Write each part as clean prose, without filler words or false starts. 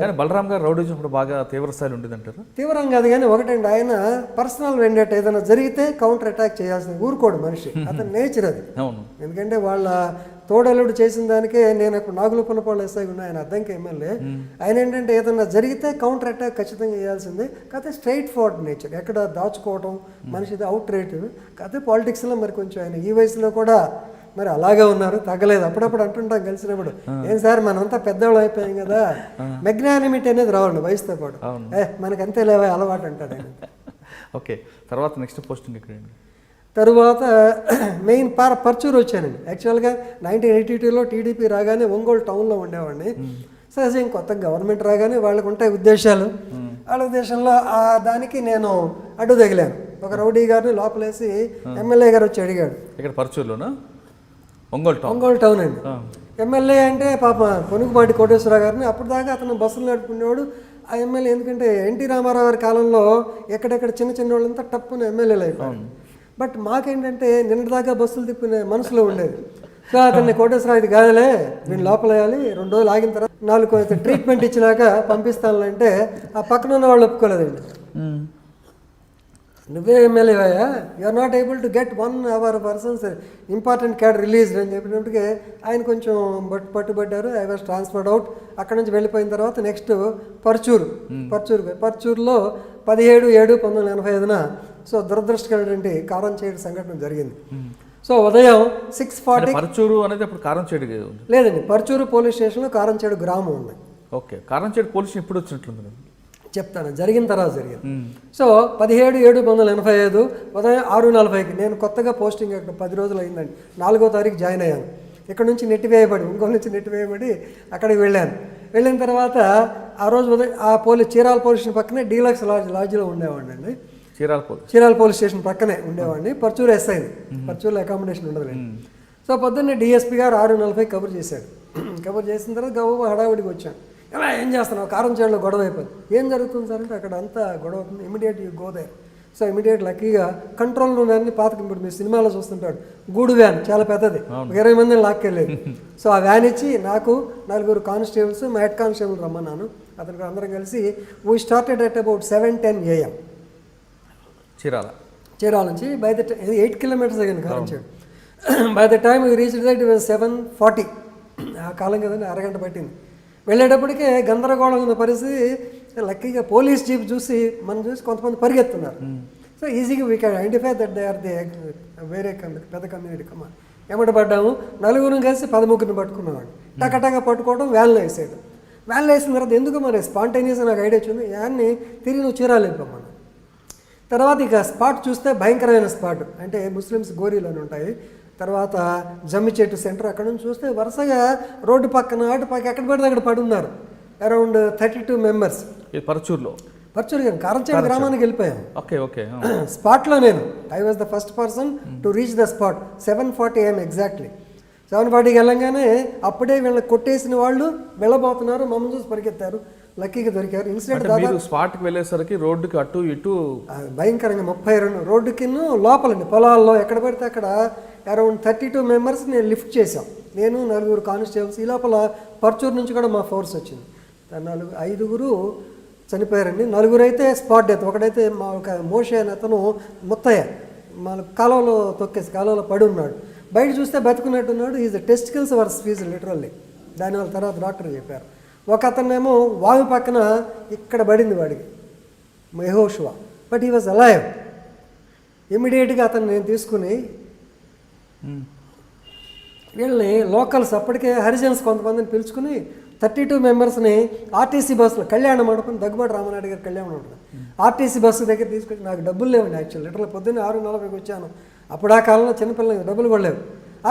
కానీ బలరాం గారు రౌడీజం ఇప్పుడు బాగా తీవ్ర స్థాయిలో ఉండేది అంటారు. తీవ్రం కాదు కానీ ఒకటండి, ఆయన పర్సనల్ వెండేట ఏదైనా జరిగితే కౌంటర్ అటాక్ చేయాల్సింది, ఊరుకోడు మనిషి, అతని నేచర్ అది. అవును. ఎందుకంటే వాళ్ళ తోడలుడు చేసిన దానికే నేను అప్పుడు నాగులపల్లపాళ్ళు ఎస్ఐ ఉన్నా, ఆయన అద్దంకి ఎమ్మెల్యే. ఆయన ఏంటంటే ఏదన్నా జరిగితే కౌంటర్ అటాక్ ఖచ్చితంగా చేయాల్సిందే. కాకపోతే స్ట్రైట్ ఫార్వర్డ్ నేచర్, ఎక్కడ దాచుకోవటం మనిషిది అవుట్ రేట్. కాకపోతే పాలిటిక్స్లో మరి కొంచెం ఆయన ఈ వయసులో కూడా మరి అలాగే ఉన్నారు, తగ్గలేదు. అప్పుడప్పుడు అంటుంటాం కలిసినప్పుడు, ఏం సార్ మనంతా పెద్దవాళ్ళు అయిపోయాం కదా, మెగ్నానిమిటీ అనేది రావాలి వయసుతో పాటు, మనకంతే లేవా అలవాటు అంటాడు ఆయన. ఓకే, తర్వాత నెక్స్ట్ పోస్టింగ్ ఎక్కడండి? తరువాత మెయిన్ పర్చూరు వచ్చానండి. యాక్చువల్గా 1982లో టీడీపీ రాగానే ఒంగోలు టౌన్లో ఉండేవాడిని. సహజంగా కొత్త గవర్నమెంట్ రాగానే వాళ్ళకు ఉంటాయి ఉద్దేశాలు. వాళ్ళ ఉద్దేశంలో దానికి నేను అడ్డు తగిలాను. ఒక రౌడీ గారిని లోపలేసి ఎమ్మెల్యే గారు వచ్చి అడిగాడు. ఇక్కడ పర్చూరులోనా? ఒంగోలు టౌన్ అండి. ఎమ్మెల్యే అంటే పాప పొనుగుపాటి కోటేశ్వరరావు గారిని, అప్పుడు దాకా అతను బస్సులు నడుపుకునేవాడు. ఆ ఎమ్మెల్యే ఎందుకంటే ఎన్టీ రామారావు గారి కాలంలో ఎక్కడెక్కడ చిన్న చిన్న వాళ్ళంతా టప్పున ఎమ్మెల్యేలు అయిపోయారు. బట్ మాకేంటంటే నిన్నటిదాకా బస్సులు తిప్పుకునే మనసులో ఉండేది. సో అతన్ని కోటేశ్వరరావు ఇది కాదలే, వీళ్ళు లోపల వేయాలి, 2 రోజులు ఆగిన తర్వాత 4 ట్రీట్మెంట్ ఇచ్చినాక పంపిస్తానులంటే ఆ పక్కన ఉన్న వాళ్ళు ఒప్పుకోలేదండి. నువ్వే ఎమ్మెల్యే అయ్యా, you are not able to get 1 our persons important cad released అని చెప్పినప్పటికీ ఆయన కొంచెం పట్టుబడ్డారు. I was transferred out. అక్కడ నుంచి వెళ్ళిపోయిన తర్వాత నెక్స్ట్ పర్చూరులో 17/7/1985 సో దురదృష్టకరమైనటువంటి కారంచేడు సంఘటన జరిగింది. సో ఉదయం 6:40 పర్చూరు అనేది అప్పుడు కారంచేడు లేదండి, పర్చూరు పోలీస్ స్టేషన్లో కారంచేడు గ్రామం ఉంది. ఓకే, కారంచేడు పోలీస్ ఎప్పుడు వచ్చినట్లుంది చెప్తాను, జరిగిన తర్వాత జరిగింది. సో 17/7/1985 ఉదయం 6:40కి నేను కొత్తగా పోస్టింగ్ అక్కడ 10 రోజులు అయిందండి. 4వ తారీఖు జాయిన్ అయ్యాను. ఇక్కడ నుంచి నెట్టివేయబడి ఒంగోలు నుంచి నెట్టివేయబడి అక్కడికి వెళ్ళాను. వెళ్ళిన తర్వాత ఆ రోజు ఉదయం ఆ చీరాల పోలీస్ స్టేషన్ పక్కనే డీలక్స్ లాడ్జ్లో ఉండేవాడిని అండి. చీరాల పోలీస్ స్టేషన్ పక్కనే ఉండేవాడిని. పర్చూరు ఎస్ఐది, పర్చూరులో అకామిడేషన్ ఉండదులేండి. సో పొద్దున్నే డిఎస్పీ గారు 6:40 కబుర్ చేశాడు. కబుర్ చేసిన తర్వాత గవ్వ హడావుడికి వచ్చాను. ఎలా ఏం చేస్తున్నావు? కారంచేడులో గొడవ అయిపోయింది. ఏం జరుగుతుంది సార్ అంటే, అక్కడ అంతా గొడవ అవుతుంది, immediate you go there. So immediate లక్కీగా కంట్రోల్ రూమ్ వ్యాన్ని ఇప్పుడు మీరు సినిమాలో చూస్తుంటాడు, గూడు వ్యాన్ చాలా పెద్దది, 20 మందిని లాక్కెళ్ళేది. సో ఆ వ్యాన్ ఇచ్చి నాకు 4 కానిస్టేబుల్స్, మా హెడ్ కానిస్టేబుల్ రమ్మన్నాను. అతనికి అందరం కలిసి we started at about 7:10 AM Chirala నుంచి. బై ద 8 kilometers అయ్యింది Karamchedu. By the time we reach that it was 7:40. ఆ కాలం కదండి, అరగంట పట్టింది. వెళ్ళేటప్పటికే గందరగోళం ఉన్న పరిస్థితి. లక్కీగా పోలీస్ జీప్ చూసి మనం చూసి కొంతమంది పరిగెత్తున్నారు. సో ఈజీగా we can identify that they are the వేరే పెద్ద కమ్యూనిటీ కమా. ఎమ్మట పడ్డాము. 4 కలిసి 13 పట్టుకున్నామండి. టకటగా పట్టుకోవడం, వ్యాన్లో వేసేయడం. వ్యాన్లో వేసిన తర్వాత ఎందుకు మరి స్పాంటేనియస్గా నాకు ఐడియా వచ్చింది, వ్యాన్ని తిరిగి నువ్వు చీరాలు వెళ్ళిపోమన్నాను. తర్వాత ఇక స్పాట్ చూస్తే భయంకరమైన స్పాట్, అంటే ముస్లిమ్స్ గోరీలోనే ఉంటాయి. తర్వాత జమ్మిచెట్టు సెంటర్, అక్కడ నుంచి చూస్తే వరుసగా రోడ్డు పక్కన అటు పక్క ఎక్కడ పడితే అక్కడ పడి ఉన్నారు. Around 32 members. పర్చూరు కానీ కారంచేడు గ్రామానికి వెళ్ళిపోయాం. స్పాట్లో నేను I was the first person to reach the spot. 7:40 AM exactly. 7:40కి వెళ్ళంగానే అప్పుడే వీళ్ళని కొట్టేసిన వాళ్ళు వెళ్ళబోతున్నారు, మమ్మల్ని చూసి పరిగెత్తారు. లక్కీగా దొరికారు. ఇన్సిడెంట్ స్పాట్కి వెళ్ళేసరికి రోడ్డుకి అటు ఇటు భయంకరంగా 32 రోడ్డుకి లోపలండి, పొలాల్లో ఎక్కడ పడితే అక్కడ అరౌండ్ 32 members నేను లిఫ్ట్ చేశాం. నేను 4 కానిస్టేబుల్స్. ఈ లోపల పర్చూరు నుంచి కూడా మా ఫోర్స్ వచ్చింది. 5 చనిపోయారండి. 4 అయితే స్పాట్ డెత్. ఒకడైతే మా ఒక మోషే అని అతను ముత్తయ్య మన కాలువలో తొక్కేసి కాలువలో పడి ఉన్నాడు. బయట చూస్తే బతుకున్నట్టున్నాడు. His testicles were squeeze literally. దానివల్ల తర్వాత డాక్టర్ చెప్పారు. ఒక అతనేమో వాగు పక్కన ఇక్కడ పడింది వాడికి, యెహోషువ, బట్ హీ వాజ్ అలైవ్. ఇమ్మీడియట్గా అతను నేను తీసుకుని వీళ్ళని లోకల్స్, అప్పటికే హరిజన్స్ కొంతమందిని పిలుచుకుని 32 members ఆర్టీసీ బస్సులో, కళ్యాణ మండపం, దగ్గుబాటి రామనాయుడు గారు కళ్యాణ మండపం, ఆర్టీసీ బస్సు దగ్గర తీసుకొచ్చి, నాకు డబ్బులు లేవండి యాక్చువల్, లిటరల్ పొద్దున్నే 6:40కి వచ్చాను. అప్పుడు ఆ కాలంలో చిన్నపిల్లలకి డబ్బులు కూడా లేవు.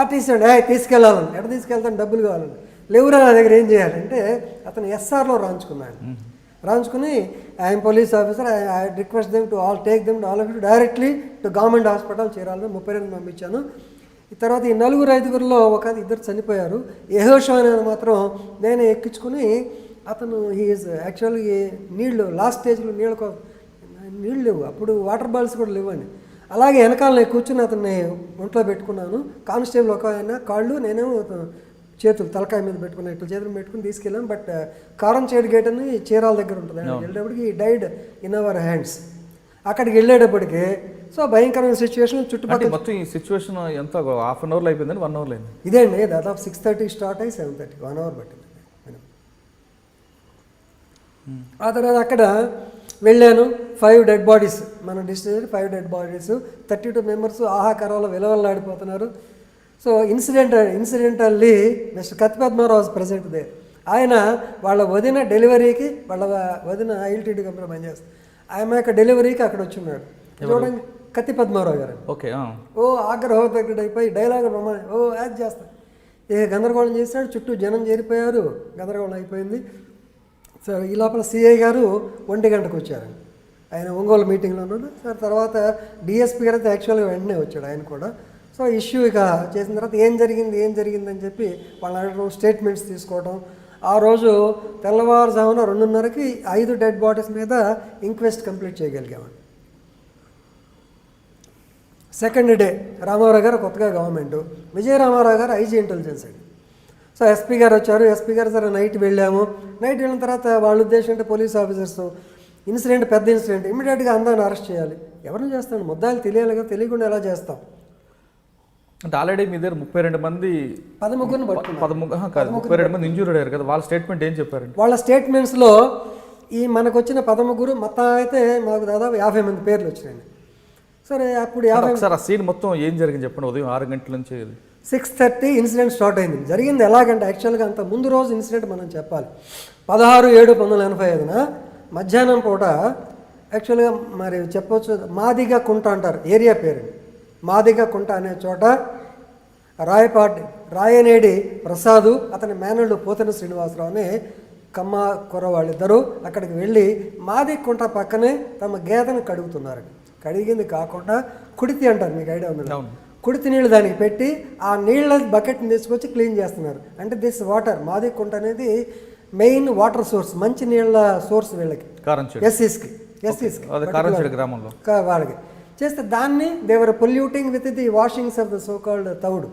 ఆర్టీసీ అండి తీసుకెళ్ళాలని, ఎక్కడ తీసుకెళ్తాను, డబ్బులు కావాలండి. లేవురా నా దగ్గర, ఏం చేయాలంటే అతను SRలో రాయించుకుని I'm police officer, I request them to all take them to all of you directly to government hospital చీరాలని 32 పంపించాను. ఈ తర్వాత ఈ 4-5 ఒక 2 చనిపోయారు. యెహోషువ అనేది మాత్రం నేనే ఎక్కించుకుని, అతను హీఈస్ యాక్చువల్గా నీళ్ళు లాస్ట్ స్టేజ్లో నీళ్ళు లేవు, అప్పుడు వాటర్ బాల్స్ కూడా లేవండి. అలాగే వెనకాల నేను కూర్చుని అతన్ని ఒంట్లో పెట్టుకున్నాను. కానిస్టేబుల్ ఒక ఆయన కాళ్ళు, నేనేమో చేతులు తలకాయ మీద పెట్టుకుని ఇట్లా చేతులు పెట్టుకుని తీసుకెళ్ళాం. బట్ కారంచేడు గేట్ అని చీరాల దగ్గర ఉంటుంది. వెళ్ళేటప్పటికి డైడ్ ఇన్ అవర్ హ్యాండ్స్. అక్కడికి వెళ్ళేటప్పటికి సో భయంకరమైన సిచ్యువేషన్ చుట్టుపక్కల. మొత్తం ఈ సిచ్యువేషన్ ఎంత హాఫ్ అన్ అవర్లో అయిపోయిందని 1 అవర్లో అయింది. ఇదే అండి, దాదాపు 6:30 స్టార్ట్ అయ్యి 7:30 1 అవర్ పట్టింది. ఆ తర్వాత అక్కడ వెళ్ళాను. 5 డెడ్ బాడీస్ మన డిస్ట్రిక్ట్, 5 డెడ్ బాడీస్, 32 మెంబర్స్ ఆహాకారంలో విలవల్లాడిపోతున్నారు. So incidentally mister Katti Padmarao was present they. ఆయన వాళ్ళ వదిన డెలివరీకి, వాళ్ళ వదిన ఐఎల్టీడీ కంపెనీ పనిచేస్తుంది, ఆమె యొక్క డెలివరీకి అక్కడ వచ్చి ఉన్నాడు. చూడండి కత్తి పద్మారావు గారు. ఓకే. ఓ ఆగ్రహోదగ్రుడు అయిపోయి డైలాగ్ ఓ యాడ్ చేస్తాడు. గందరగోళం చేశాడు, చుట్టూ జనం చేరిపోయారు, గందరగోళం అయిపోయింది. సో ఈ లోపల సిఐ గారు 1 గంటకు వచ్చారు. ఆయన ఒంగోలు మీటింగ్లో ఉన్నాడు. సార్ తర్వాత డిఎస్పీ గారు అయితే యాక్చువల్గా వెంటనే వచ్చాడు ఆయన కూడా. సో ఇష్యూ ఇక చేసిన తర్వాత ఏం జరిగిందని చెప్పి వాళ్ళని అడగడం, స్టేట్మెంట్స్ తీసుకోవడం. ఆ రోజు తెల్లవారుజామున 2:30కి 5 డెడ్ బాడీస్ మీద ఇంక్వెస్ట్ కంప్లీట్ చేయగలిగామండి. సెకండ్ డే రామారావు గారు కొత్తగా గవర్నమెంట్, విజయ రామారావు గారు ఐజీ ఇంటెలిజెన్స్ అండి. సో ఎస్పీ గారు వచ్చారు. ఎస్పీ గారు సరే నైట్ వెళ్ళాము. నైట్ వెళ్ళిన తర్వాత వాళ్ళ ఉద్దేశం అంటే పోలీస్ ఆఫీసర్స్ ఇన్సిడెంట్ పెద్ద ఇన్సిడెంట్ ఇమీడియట్గా అందరిని అరెస్ట్ చేయాలి. ఎవరిని చేస్తాను, ముద్దాయిలు తెలియాలి కదా, తెలియకుండా ఎలా చేస్తాం అంటే ఆల్రెడీ మీ దగ్గర 32 మంది 13 పట్టుకున్నారు. 32 మంది ఇంజూర్డ్ అయ్యారు కదా, వాళ్ళ స్టేట్మెంట్ ఏం చెప్పారండి? వాళ్ళ స్టేట్మెంట్స్లో ఈ మనకు వచ్చిన 13 మొత్తం అయితే మాకు దాదాపు 50 మంది పేర్లు వచ్చినాయండి. సరే అప్పుడు 50. సార్ ఆ సీన్ మొత్తం ఏం జరిగింది చెప్పండి. ఉదయం 6 గంటల నుంచి 6:30 ఇన్సిడెంట్ స్టార్ట్ అయింది. జరిగింది ఎలాగంటే యాక్చువల్గా అంత ముందు రోజు ఇన్సిడెంట్ మనం చెప్పాలి. 16/7/1985 మధ్యాహ్నం పూట యాక్చువల్గా మరి చెప్పవచ్చు, మాదిగ కుంట అంటారు ఏరియా పేరు. మాదిగ కుంట అనే చోట రాయనేడి ప్రసాదు, అతని మేనల్డు పోతన శ్రీనివాసరావు అనే కమ్మ కుర్ర వాళ్ళిద్దరూ అక్కడికి వెళ్ళి మాది కుంట పక్కనే తమ గేదెను కడుగుతున్నారు. కడిగింది కాకుండా కుడితి అంటారు, మీకు ఐడియా ఉంది. కుడితి నీళ్ళు దానికి పెట్టి ఆ నీళ్ళ బకెట్ని తీసుకొచ్చి క్లీన్ చేస్తున్నారు. అంటే దిస్ వాటర్ మాది కుంట అనేది మెయిన్ వాటర్ సోర్స్, మంచి నీళ్ళ సోర్స్ వీళ్ళకి, ఎస్సీస్కి గ్రామంలో వాళ్ళకి చేస్తే దాన్ని they were polluting with the washings of the so called తౌడు.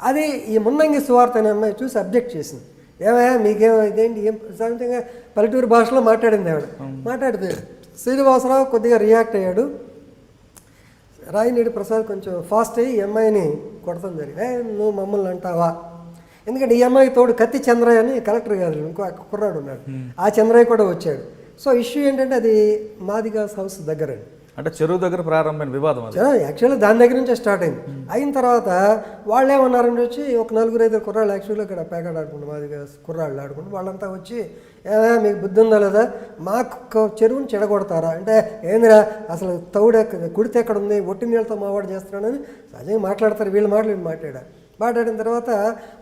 అది ఈ మున్నంగి సువార్త అనే అమ్మాయి చూసి అబ్జెక్ట్ చేసింది. ఏమయ్యా మీకేమో ఇదేంటి ఏం సాధారణంగా పల్లెటూరు భాషలో మాట్లాడింది ఆవిడ. మాట్లాడితే శ్రీనివాసరావు కొద్దిగా రియాక్ట్ అయ్యాడు. రాయనేడి ప్రసాద్ కొంచెం ఫాస్ట్ అయ్యి ఈ అమ్మాయిని కొడతాం జరిగింది. నువ్వు మమ్మల్ని అంటావా? ఎందుకంటే ఈ అమ్మాయికి తోడు కత్తి చంద్రయ్య అని కలెక్టర్ గారు ఇంకో కుర్రాడు ఉన్నాడు, ఆ చంద్రయ్య కూడా వచ్చాడు. సో ఇష్యూ ఏంటంటే అది మాదిగాస్ హౌస్ దగ్గర అండి, అంటే చెరువు దగ్గర ప్రారంభమైన వివాదం. యాక్చువల్లీ దాని దగ్గర నుంచే స్టార్ట్ అయింది. అయిన తర్వాత వాళ్ళు ఏమన్నారంటే వచ్చి ఒక 4-5 కుర్రాళ్ళు యాక్చువల్గా ఇక్కడ పేకాడు ఆడుకుంటారు, మాదిగా కుర్రాళ్ళు ఆడుకుంటారు. వాళ్ళంతా వచ్చి మీకు బుద్ధి ఉందా లేదా, మాకు చెరువుని చెడగొడతారా అంటే, ఏందిరా అసలు తౌడు కుడితే ఎక్కడ ఉంది, ఒట్టి నీళ్ళతో మావాడు చేస్తున్నాడని సహజంగా మాట్లాడతారు. వీళ్ళు మాట్లాడిన తర్వాత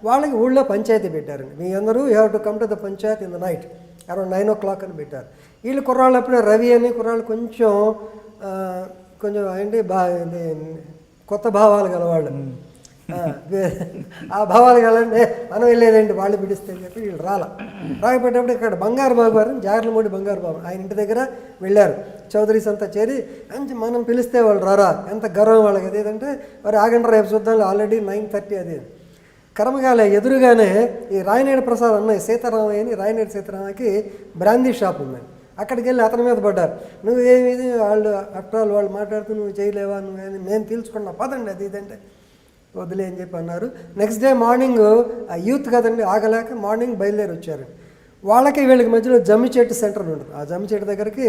వాళ్ళకి ఊళ్ళో పంచాయతీ పెట్టారండి. మీ అందరూ you have to come to the Panchayat in the night around 9 o'clock అని పెట్టారు. వీళ్ళు కుర్రాళ్ళు అప్పుడే రవి అని కుర్రాళ్ళు కొంచెం ఏంటి కొత్త భావాలు గలవాళ్ళు, ఆ భావాలు కలంటే మనం వెళ్ళేదేంటి వాళ్ళు పిడిస్తే అని చెప్పి వీళ్ళు రాకపోయేటప్పుడు ఇక్కడ బంగారు బాబు గారు, జాగర్లమూడి బంగారు బాబు ఆయన ఇంటి దగ్గర వెళ్ళారు. చౌదరీస్ అంతా చేరి మంచి మనం పిలిస్తే వాళ్ళు రారా, ఎంత గర్వం వాళ్ళకి. అదేంటంటే మరి ఆగండి రేపు చూద్దాం, ఆల్రెడీ 9:30 అది. కర్మగాలే ఎదురుగానే ఈ రాయనేడి ప్రసాద్ అన్నయ్య సీతారామయ్య అని, రాయనేడి సీతారామయ్యకి బ్రాందీ షాప్ ఉందండి. అక్కడికి వెళ్ళి అతని మీద పడ్డారు. నువ్వేమి వాళ్ళు ఆఫ్టర్ వాళ్ళు మాట్లాడుతూ నువ్వు చేయలేవా, నువ్వేమి మేము తీల్చుకున్నా పదండి అది ఇదంటే వదిలే అని చెప్పి అన్నారు. నెక్స్ట్ డే మార్నింగ్ యూత్ కదండి ఆగలేక మార్నింగ్ బయలుదేరి వచ్చారు. వాళ్ళకి వీళ్ళకి మధ్యలో జమ్మిచెట్టు సెంటర్ ఉంటుంది. ఆ జమ్మిచెట్టు దగ్గరికి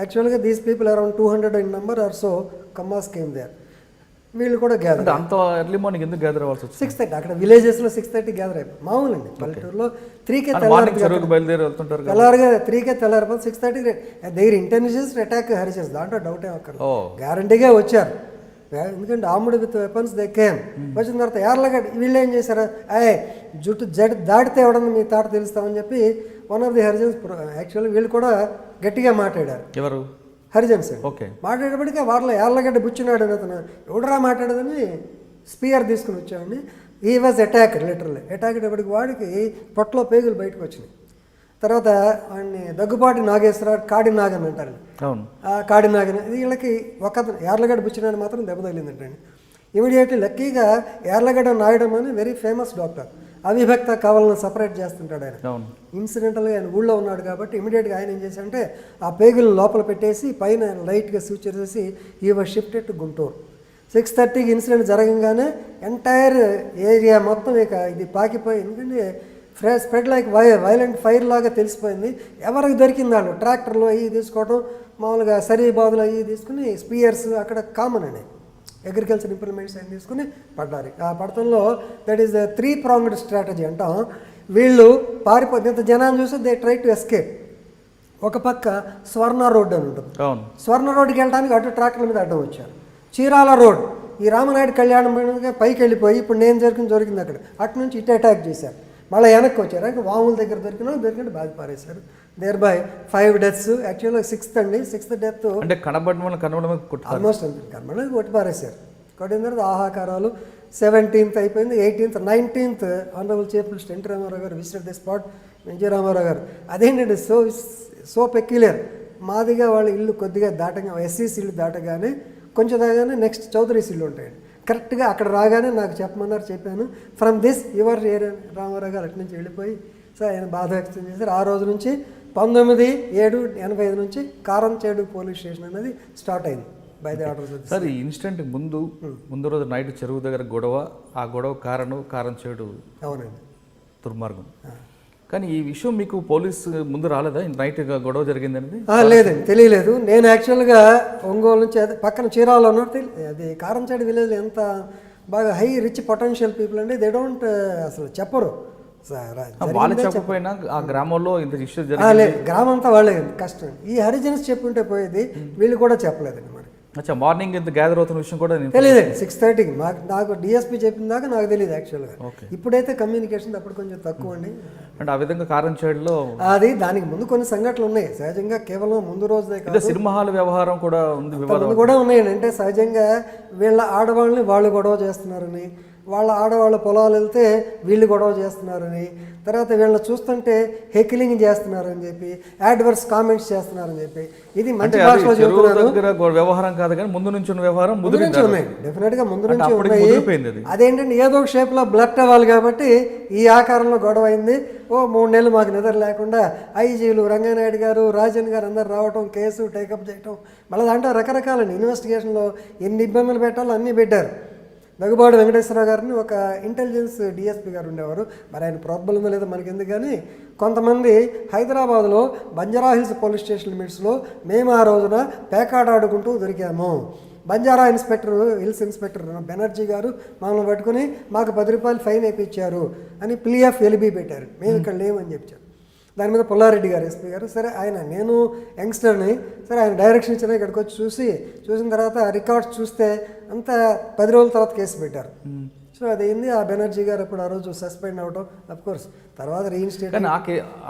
యాక్చువల్గా these people around 200 in number are so Kammas came there. వీళ్ళు కూడా గ్యాదర్. అంత ఎర్లీ మార్నింగ్ ఎందుకు గ్యాదర్ అవ్వాల్సి వచ్చింది? 6:30 అక్కడ విలేజెస్లో 6:30 గ్యాదర్ అయిపోయి మామూలు అండి. పల్లెటూరులో 3కే తెల్లారుగా 3కే తెల్లారిపోతే 6:30 దగ్గర ఇంటెలిజెన్స్ అటాక్ హరిజన్స్, దాంట్లో డౌట్ ఏం అక్కడ గ్యారంటీగా వచ్చారు. ఎందుకంటే armed with weapons they came. వచ్చిన తర్వాత యార్లగడ్డ వీళ్ళు ఏం చేశారు, జుట్టు దాటితే ఎవడన్నా మీ తాట తెలుస్తామని చెప్పి one of the Harijans actually వీళ్ళు కూడా గట్టిగా మాట్లాడారు. ఎవరు? హరిజన్స్. ఓకే. మాట్లాడేటప్పటికే వాళ్ళ యార్లగడ్డ బుచ్చినాడు అని అతను ఎవడరా మాట్లాడదని స్పీయర్ తీసుకుని వచ్చాడని. ఈ వాజ్ అటాక్డ్, లిటరల్లీ అటాక్డ్. అప్పటికి వాడికి పొట్టలో పేగులు బయటకు వచ్చినాయి. తర్వాత వాడిని దగ్గుపాటి నాగేశ్వరరావు, కాడి నాగన్ అంటారు. ఆ కాడి నాగన్ వీళ్ళకి ఒక యార్లగడ్డ బుచ్చినాడు మాత్రం దెబ్బ తగిలిందంటండి. ఇమీడియట్లీ లక్కీగా యార్లగడ్డ నాయడం అని వెరీ ఫేమస్ డాక్టర్, అవిభక్త కవలను సపరేట్ చేస్తుంటాడు ఆయన. అవును. ఇన్సిడెంటల్గా ఆయన ఊళ్ళో ఉన్నాడు కాబట్టి ఇమీడియట్గా ఆయన ఏం చేశాడంటే ఆ పేగులను లోపల పెట్టేసి పైన లైట్గా సూచర్ చేసి he was shifted to Guntur. 6:30కి ఇన్సిడెంట్ జరగంగానే ఎంటైర్ ఏరియా మొత్తం ఇక ఇది పాకిపోయి, ఎందుకంటే స్ప్రెడ్ లైక్ వైలెంట్ ఫైర్ లాగా తెలిసిపోయింది. ఎవరికి దొరికింది వాళ్ళు ట్రాక్టర్లు అవి తీసుకోవడం, మామూలుగా సరీ బాదులు అవి తీసుకుని స్పియర్స్ అక్కడ కామన్ అండి, అగ్రికల్చర్ ఇంప్లిమెంట్స్ అవి తీసుకుని పడ్డారు. ఆ పడతంలో that is the 3-pronged strategy అంటాం. వీళ్ళు పారిపోతే ఇంత జనాన్ని చూసి దే ట్రై టు ఎస్కేప్. ఒక పక్క స్వర్ణ రోడ్ అని ఉంటుంది, అవును. స్వర్ణ రోడ్డుకి వెళ్ళడానికి అటు ట్రాక్టర్ల మీద అడ్డం వచ్చారు. చీరాల రోడ్ ఈ రామనాయుడు కళ్యాణం మీద పైకి వెళ్ళిపోయి ఇప్పుడు నేను దొరికింది అక్కడ, అటు నుంచి ఇటు అటాక్ చేశారు. మళ్ళీ వెనక్కి వచ్చారు, ఇంకా వాముల దగ్గర దొరికినట్టు బాధ పారేశారు. Thereby 5 deaths. యాక్చువల్గా 6th డెత్ అంటే కనబడమే ఆల్మోస్ట్ అంతే, కనబడి కొట్టి పారేశారు. కొట్టిన తర్వాత ఆహాకారాలు. 17th అయిపోయింది, 18th 19th honourable chief minister NT Ramarao గారు visited the spot. NT Ramarao గారు అదేంటంటే సో పెక్యులర్, మాదిగా వాళ్ళ ఇల్లు కొద్దిగా దాటగా ఎస్సీస్ ఇల్లు దాటగానే కొంచెం దాగానే నెక్స్ట్ చౌదరీస్ ఇల్లు ఉంటాయండి. కరెక్ట్గా అక్కడ రాగానే నాకు చెప్పమన్నారు, చెప్పాను from this your area. Ramarao garu అటు నుంచి వెళ్ళిపోయి సో ఆయన బాధ వ్యక్తం చేశారు. ఆ రోజు నుంచి 19/7/85 నుంచి కారంచేడు పోలీస్ స్టేషన్ అనేది స్టార్ట్ అయింది బై ది ఆర్డర్స్. సార్ ఈ ఇన్సిడెంట్ ముందు రోజు నైట్ చెరువు దగ్గర గొడవ, ఆ గొడవ కారంచేడు అవునండి దుర్మార్గం. కానీ ఈ విషయం మీకు పోలీసు ముందు రాలేదా నైట్ గొడవ జరిగింది అనేది? లేదండి, తెలియలేదు. నేను యాక్చువల్గా ఒంగోలు నుంచి అదే పక్కన చీరాలో ఉన్నట్టు అది కారంచేడు విలేజ్లో ఎంత బాగా హై రిచ్ పొటెన్షియల్ పీపుల్ అండి, దే డోంట్ అసలు చెప్పరు. వాళ్ళు చెప్పకపోయినా ఆ గ్రామంలో ఇంత ఇష్యూ లేదు, గ్రామం అంతా వాళ్ళే కష్టం. ఈ హరిజన్స్ చెప్పుంటే పోయేది, వీళ్ళు కూడా చెప్పలేదండి మరి. అచ్చా, మార్నింగ్ ఇంత గ్యాదర్ అవుతున్న విషయం కూడా తెలియదండి. 6:30కి నాకు డిఎస్పీ చెప్పిన దాకా నాకు తెలియదు యాక్చువల్గా. ఇప్పుడైతే కమ్యూనికేషన్ అప్పుడు కొంచెం తక్కువ అండి. అంటే ఆ విధంగా కారంచేడులో అది దానికి ముందు కొన్ని సంఘటనలు ఉన్నాయి సహజంగా, కేవలం ముందు రోజుదే కాదు, సినిమా హాల్ వ్యవహారం కూడా ఉంది, వివాదం కూడా ఉన్నాయండి. అంటే సహజంగా వీళ్ళ ఆడవాళ్ళని వాళ్ళు గొడవ చేస్తున్నారని, వాళ్ళ ఆడవాళ్ళ పొలాలు వెళ్తే వీళ్ళు గొడవ చేస్తున్నారని, తర్వాత వీళ్ళని చూస్తుంటే హెకిలింగ్ చేస్తున్నారని చెప్పి, యాడ్వర్స్ కామెంట్స్ చేస్తున్నారని చెప్పి, ఇది మంచి భాషలో చెప్తున్నారు. వ్యవహారం కాదు కానీ ముందు నుంచి ఉన్న వ్యవహారం ముందు నుంచి ఉన్నాయి, డెఫినెట్గా ముందు నుంచి ఉన్నాయి. అదేంటంటే ఏదో ఒక షేప్లో బ్లడ్ అవ్వాలి కాబట్టి ఈ ఆకారంలో గొడవ అయింది. 3 నెలలు మాకు నిద్ర లేకుండా ఐజీలు రంగనాయుడు గారు, రాజన్ గారు అందరు రావటం, కేసు టేకప్ చేయటం, మళ్ళీ దాంట్లో రకరకాల ఇన్వెస్టిగేషన్లో ఎన్ని ఇబ్బందులు పెట్టాలో అన్నీ పెట్టారు. దగ్గుబాటి వెంకటేశ్వరరావు గారిని ఒక ఇంటెలిజెన్స్ డిఎస్పీ గారు ఉండేవారు, మరి ఆయన ప్రోద్బలం ఉందో లేదో మనకెందుకు కానీ, కొంతమంది హైదరాబాద్లో బంజారాహిల్స్ పోలీస్ స్టేషన్ లిమిట్స్లో మేము ఆ రోజున పేకాడాడుకుంటూ దొరికాము. బంజారా హిల్స్ ఇన్స్పెక్టర్ బెనర్జీ గారు మమ్మల్ని పట్టుకుని మాకు 10 రూపాయలు ఫైన్ వేయించారు అని ప్లీ ఆఫ్ ఎలిబీ పెట్టారు, మేము ఇక్కడ లేమని చెప్పారు. దాని మీద పుల్లారెడ్డి గారు ఎస్పీ గారు, సరే ఆయన నేను యంగ్స్టర్ని, సరే ఆయన డైరెక్షన్ ఇచ్చిన ఇక్కడికి వచ్చి చూసిన తర్వాత రికార్డ్స్ చూస్తే అంతా 10 రోజుల తర్వాత కేసు పెట్టారు. సో అదేంది ఆ బెనర్జీ గారు అప్పుడు ఆ రోజు సస్పెండ్ అవ్వటం, అఫ్కోర్స్ తర్వాత రీఇన్స్టేట్.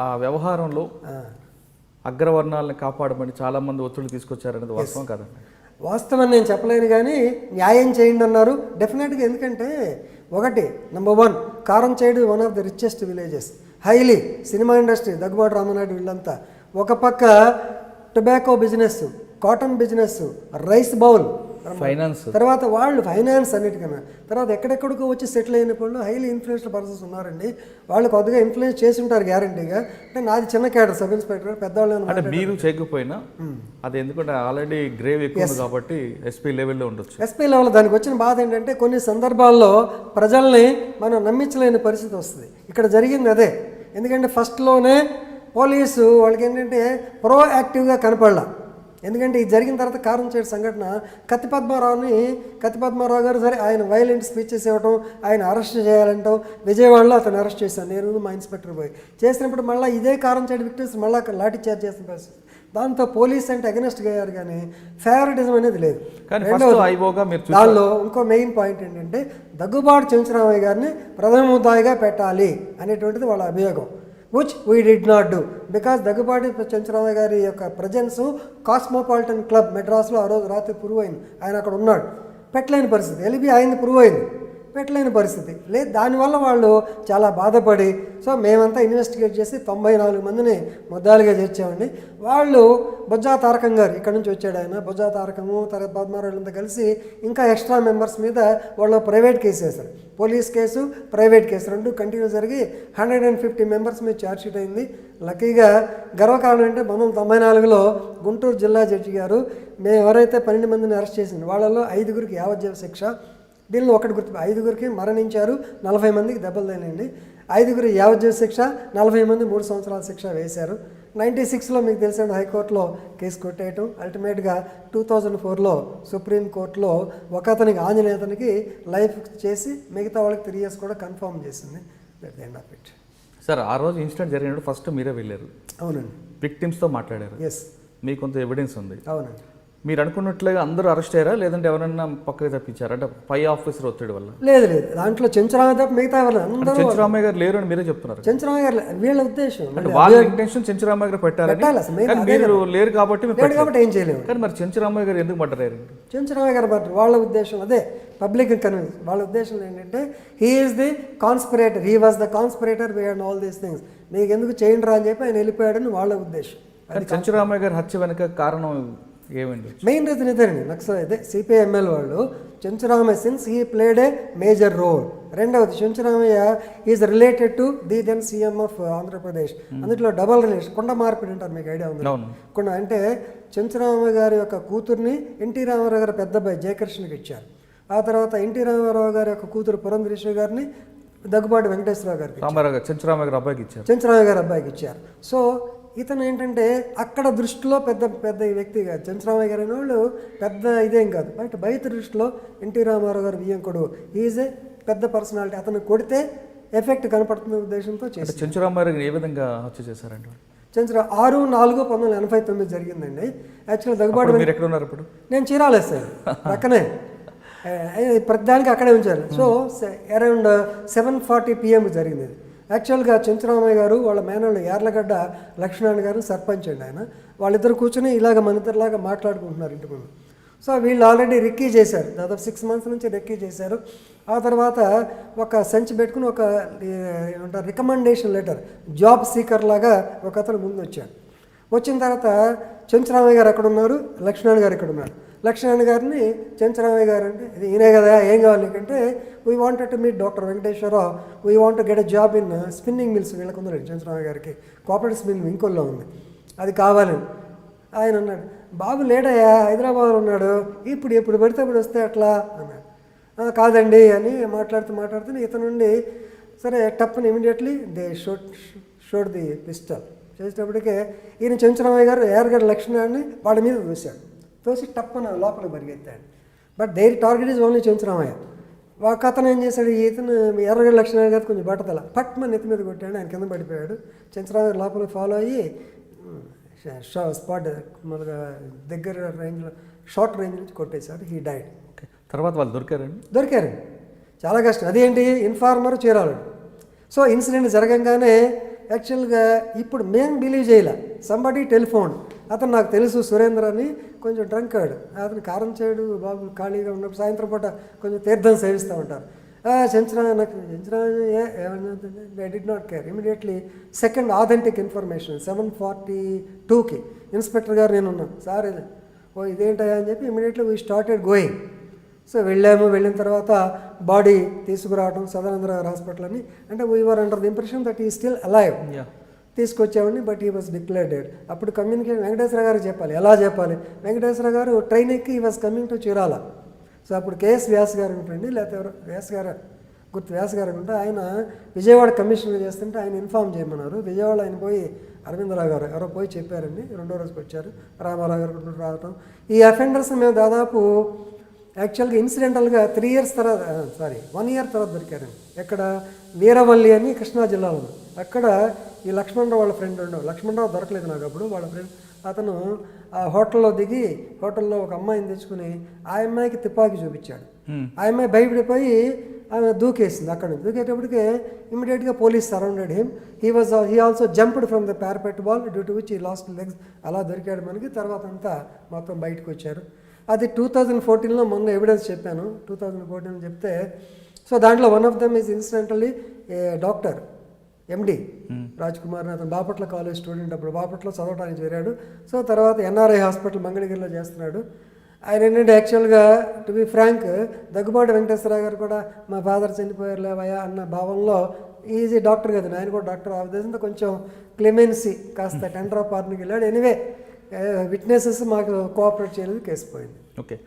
ఆ వ్యవహారంలో అగ్రవర్ణాలను కాపాడమని చాలా మంది ఒత్తిడి తీసుకొచ్చారనేది వాస్తవం కాదండి? వాస్తవం నేను చెప్పలేను కానీ న్యాయం చేయండి అన్నారు డెఫినెట్గా. ఎందుకంటే ఒకటి number 1 Karamchedu one of the richest villages, highly cinema industry, Daggubati Rama Naidu వీళ్ళంతా. ఒక పక్క tobacco business, cotton business, rice bowl, finance, తర్వాత వాళ్ళు ఫైనాన్స్ అన్నిటికన్నా, తర్వాత ఎక్కడెక్కడికో వచ్చి సెటిల్ అయిన వాళ్ళు హైలీ ఇన్ఫ్లుయెన్స్డ్ పర్సన్స్ ఉన్నారండి. వాళ్ళు కొద్దిగా ఇన్ఫ్లుయెన్స్ చేసి ఉంటారు గ్యారంటీగా. అంటే నాది చిన్న క్యాడర్, సబ్ ఇన్స్పెక్టర్, పెద్దవాళ్ళు అంటే మీరు చేయకపోయినా అది ఎందుకంటే ఆల్రెడీ గ్రేవ్ ఎక్కువ ఉంది కాబట్టి ఎస్పీ లెవెల్లో ఉండొచ్చు. ఎస్పీ లెవెల్ దానికి వచ్చిన బాధ ఏంటంటే కొన్ని సందర్భాల్లో ప్రజల్ని మనం నమ్మించలేని పరిస్థితి వస్తుంది. ఇక్కడ జరిగింది అదే. ఎందుకంటే ఫస్ట్లోనే పోలీసు వాళ్ళకి ఏంటంటే ప్రోయాక్టివ్గా కనపడలా. ఎందుకంటే ఇది జరిగిన తర్వాత కారంచేడు సంఘటన కత్తి పద్మారావు గారు సరే ఆయన వైలెంట్ స్పీచెస్ ఇవ్వటం, ఆయన అరెస్ట్ చేయాలంటాం, విజయవాడలో అతను అరెస్ట్ చేశాను నేను మా ఇన్స్పెక్టర్ పోయి చేసినప్పుడు మళ్ళీ ఇదే కారంచేడు విక్టిమ్స్ మళ్ళీ అక్కడ లాఠీ చార్జ్ చేసిన పరిస్థితి. దాంతో పోలీస్ అంటే అగెనెస్ట్ అయ్యారు కానీ ఫేవరెటిజం అనేది లేదు. దానిలో ఇంకో మెయిన్ పాయింట్ ఏంటంటే దగ్గుబాటి చెంచురామయ్య గారిని ప్రథమ ముద్దాయిగా పెట్టాలి అనేటువంటిది వాళ్ళ అభియోగం, which we did not do because Daggubati Chenchuramayya గారి యొక్క ప్రజెన్స్ కాస్మోపాలిటన్ క్లబ్ మెడ్రాస్లో ఆ రోజు రాత్రి ప్రూవ్ అయింది. ఆయన అక్కడ ఉన్నాడు, పెట్టలేని పరిస్థితి. ఎలిబి ఆయనది ప్రూవ్ అయింది. పెట్టలేని పరిస్థితి లేదు. దానివల్ల వాళ్ళు చాలా బాధపడి సో మేమంతా ఇన్వెస్టిగేట్ చేసి 94 మందిని ముద్దాలుగా చేర్చామండి. వాళ్ళు బొజ్జా తారకం గారు ఇక్కడ నుంచి వచ్చాడు, ఆయన బొజ్జా తారకము తర్వాత పద్మారావులంతా కలిసి ఇంకా ఎక్స్ట్రా మెంబర్స్ మీద వాళ్ళు ప్రైవేట్ కేసు వేశారు. పోలీస్ కేసు, ప్రైవేట్ కేసు రెండు కంటిన్యూ జరిగి 150 మెంబర్స్ మీద ఛార్జ్షీట్ అయింది. లక్కీగా గర్వకారణం అంటే 1994లో గుంటూరు జిల్లా జడ్జి గారు మేము ఎవరైతే 12 మందిని అరెస్ట్ చేసింది వాళ్ళలో 5గురికి యావజ్జీవ శిక్ష, దీనిలో ఒకటి గుర్తు 5గురికి మరణించారు, 40 మందికి దెబ్బలు తగిలింది. 5గురి యావజ్జీవ శిక్ష, 40 మంది 3 సంవత్సరాల శిక్ష వేశారు. 96లో మీకు తెలిసిన హైకోర్టులో కేసు కొట్టేయటం, అల్టిమేట్గా 2004లో సుప్రీంకోర్టులో ఒక అతనికి ఆంజనేయతనికి లైఫ్ చేసి మిగతా వాళ్ళకి 3 years కూడా కన్ఫర్మ్ చేసింది. That the end of it. Sir ఆ రోజు ఇన్సిడెంట్ జరిగినప్పుడు ఫస్ట్ మీరే వెళ్ళారు, అవునండి, విక్టిమ్స్తో మాట్లాడారు, ఎస్ మీకు కొంత ఎవిడెన్స్ ఉంది. అవునండి. మీరు అనుకున్నట్లుగా అందరూ అరెస్ట్ అయ్యారా లేదంటే ఎవరన్నా పక్కకి తప్పించారా అంటే పై ఆఫీసర్ ఒత్తిడి వల్ల? లేదు దాంట్లో చెంచురామయ్య తప్ప మిగతా ఎవరు అందరూ చెంచురామయ్య గారు లేరు అని మీరే చెప్తున్నారు. చెంచురామయ్య గారు వీళ్ళ ఉద్దేశం అంటే వాళ్ళ ఇంటెన్షన్ చెంచురామయ్య గారు పెట్టాలి అసలు main కానీ మీరు లేరు కాబట్టి మీరు పెట్టారు. కాబట్టి ఏం చేయలేము. కానీ మరి చెంచురామయ్య గారు ఎందుకు పడ్డారు? చెంచురామయ్య గారు బట్ వాళ్ళ ఉద్దేశం అదే పబ్లిక్ కన్విన్స్. వాళ్ళ ఉద్దేశం ఏంటంటే he is the conspirator, he was the conspirator behind all these things, మీకు ఎందుకు చేయండి రా అని చెప్పి ఆయన వెళ్ళిపోయాడని వాళ్ళ ఉద్దేశం. కానీ చెంచురామయ్య గారు హత్య వెనక కారణం ఏమండి? మెయిన్ రీజన్ ఇదేనండి. నక్సల్ ఇదే సిపిఐఎంఎల్ వాళ్ళు Chenchuramaiah since he played a major role. రెండవది Chenchuramaiah is related to the then CM of Andhra Pradesh. అందులో డబల్ రిలేషన్, కొండ మార్పిడి అంటారు, మీకు ఐడియా ఉంది? కొండ అంటే చెంచురామయ్య గారి యొక్క కూతుర్ని ఎన్టీ రామారావు గారి పెద్ద అబ్బాయి జయకృష్ణకి ఇచ్చారు. ఆ తర్వాత ఎన్టీ రామారావు గారి యొక్క కూతురు పురంధరేశ్వరి గారిని దగ్గుబాటి వెంకటేశ్వరరావు గారికి, చెంచురామయ్య గారి అబ్బాయికి ఇచ్చారు. చెంచురామయ్య గారి అబ్బాయికి ఇచ్చారు. సో ఇతను ఏంటంటే అక్కడ దృష్టిలో పెద్ద వ్యక్తి కాదు. చెంచురామయ్య గారు అనే వాళ్ళు పెద్ద ఇదేం కాదు, బయట దృష్టిలో ఎన్టీ రామారావు గారు వియ్యంకుడు ఈజ్ ఏ పెద్ద పర్సనాలిటీ. అతను కొడితే ఎఫెక్ట్ కనపడుతున్న ఉద్దేశంతో చేశారు. చెంచురామయ్య గారు ఏ విధంగా హత్య చేశారంటే 6/4/1989 జరిగిందండి. యాక్చువల్గా దగ్గుబాటు మీరు ఎక్కడ ఉన్నారు ఇప్పుడు? నేను చీరాలేస్తాను పక్కనే, ప్రతిదానికి అక్కడే ఉంచారు. సో అరౌండ్ 7:40 PM జరిగింది. యాక్చువల్గా చెంచురామయ్య గారు వాళ్ళ మేనల్ని యార్లగడ్డ లక్ష్మణ్ గారు సర్పంచ్ అండి ఆయన. వాళ్ళిద్దరు కూర్చొని ఇలాగ మన ఇద్దరులాగా మాట్లాడుకుంటున్నారు ఇంటి ముందు. సో వీళ్ళు ఆల్రెడీ రెక్కీ చేశారు, దాదాపు 6 months నుంచి రెక్కీ చేశారు. ఆ తర్వాత ఒక సంచి పెట్టుకుని ఒక ఏమంటారు రికమెండేషన్ లెటర్, జాబ్ సీకర్ లాగా ఒక అతను ముందు వచ్చాడు. వచ్చిన తర్వాత చెంచురామయ్య గారు అక్కడ ఉన్నారు, లక్ష్మణ్ గారు ఇక్కడ ఉన్నారు. లక్ష్మణ్ గారిని చెంచురామయ్య గారు అంటే ఈయనే కదా ఏం కావాలి నీకంటే, we wanted to meet doctor Venkateswararao, we want to get a job in spinning mills. వీళ్ళకు ఉందండి చెంచురామయ్య గారికి కోఆపరేటివ్ స్పిన్నింగ్ ఇంకోల్లో ఉంది, అది కావాలని. ఆయన అన్నాడు, బాబు లేడయ్యా హైదరాబాద్లో ఉన్నాడు, ఇప్పుడు పడితే ఇప్పుడు వస్తే అట్లా అన్నాడు. కాదండి అని మాట్లాడుతూ ఇతను నుండి సరే టప్ని immediately they showed the pistol చేసేటప్పటికే ఈయన చెంచురామయ్య గారు యార్గడ్డ లక్ష్మణాన్ని వాళ్ళ మీద తోసి టప్పన లోపలికి పరిగెత్తాడు. But there target is only Chenchuramayya. ఒక అతను ఏం చేశాడు, ఇతను ఎర్రగడ్డ లక్ష్మణ్ గారు కొంచెం బట్టతల పట్మని నెత్తి మీద కొట్టాడు, ఆయన కింద పడిపోయాడు. చెంచురామయ్య లోపలికి ఫాలో అయ్యి స్పాట్ మనగా దగ్గర రేంజ్లో షార్ట్ రేంజ్ నుంచి కొట్టేశారు. He died. తర్వాత వాళ్ళు దొరికారండి, చాలా కష్టం. అదేంటి ఇన్ఫార్మర్ చీరాలు. సో ఇన్సిడెంట్ జరగంగానే యాక్చువల్గా ఇప్పుడు మేము బిలీవ్ చేయలే, సంబడి టెలిఫోన్, అతను నాకు తెలుసు సురేంద్ర అని, కొంచెం డ్రంకాడు, అతను కారం చేయడు బాబు, ఖాళీగా ఉన్నప్పుడు సాయంత్రం పూట కొంచెం తీర్థం సేవిస్తూ ఉంటారు. Chenchuramaiah I did not care. Immediately second authentic information 7:42కి ఇన్స్పెక్టర్ గారు నేను ఉన్నాను, సార్ ఇదేంటయ్యా అని చెప్పి immediately we started going. So వెళ్ళిన తర్వాత బాడీ తీసుకురావడం సదానంద హాస్పిటల్ అని, అంటే we are under the impression that he still alive. తీసుకొచ్చామని but he was declared dead. అప్పుడు కమ్యూనికేషన్ వెంకటేశ్వర గారికి చెప్పాలి, ఎలా చెప్పాలి? వెంకటేశ్వర గారు ట్రైన్ ఎక్కి he was coming to Chirala. So అప్పుడు కేఎస్ వ్యాస్ గారు ఉంటుంది, లేకపోతే ఎవరు వ్యాస్ గారు అనుకుంటే, ఆయన విజయవాడ కమిషనర్ చేస్తుంటే ఆయన ఇన్ఫామ్ చేయమన్నారు. విజయవాడ ఆయన పోయి అరవిందరావు గారు ఎవరో పోయి చెప్పారండి. 2వ రోజుకి వచ్చారు, రామారావు గారు రావటం. ఈ అఫెండర్స్ మేము దాదాపు యాక్చువల్గా ఇన్సిడెంటల్గా 1 year తర్వాత దొరికారండి. ఎక్కడ వీరవల్లి అని కృష్ణా జిల్లాలో, అక్కడ ఈ లక్ష్మణరావు వాళ్ళ ఫ్రెండ్ ఉండవు. లక్ష్మణరావు దొరకలేదు నాకు అప్పుడు, వాళ్ళ ఫ్రెండ్ అతను ఆ హోటల్లో దిగి హోటల్లో ఒక అమ్మాయిని తెచ్చుకుని ఆ అమ్మాయికి తుపాకీ చూపించాడు. ఆ అమ్మాయి భయపడిపోయి ఆమె దూకేసింది. అక్కడ నుంచి దూకేటప్పటికే ఇమీడియట్గా police surrounded him. He also jumped from the parapet wall due to which ఈ లాస్ట్ లెగ్స్. అలా దొరికాడు మనకి. తర్వాత అంతా మొత్తం బయటకు వచ్చారు. అది 2014లో మొన్న ఎవిడెన్స్ చెప్పాను. 2014 చెప్తే సో దాంట్లో one of them is incidentally doctor ఎండి రాజ్ కుమార్ అతను బాపట్ల కాలేజ్ స్టూడెంట్, అప్పుడు బాపట్ల చదవడానికి చేరాడు. సో తర్వాత ఎన్ఆర్ఐ హాస్పిటల్ మంగళగిరిలో చేస్తున్నాడు. ఆయన ఏంటంటే యాక్చువల్గా to be frank Daggubati Venkateswararao garu కూడా మా ఫాదర్ చనిపోయారు లేవయ్యా అన్న భావంలో ఈజీ డాక్టర్ కదా, ఆయన కూడా డాక్టర్ ఆ ఉద్దేశంతో కొంచెం క్లెమెన్సీ కాస్త టెండర్ ఆఫ్ పార్ట్నర్కి వెళ్ళాడు. ఎనీవే విట్నెసెస్ మాకు కోఆపరేట్ చేయలేదు, కేసు పోయింది. ఓకే.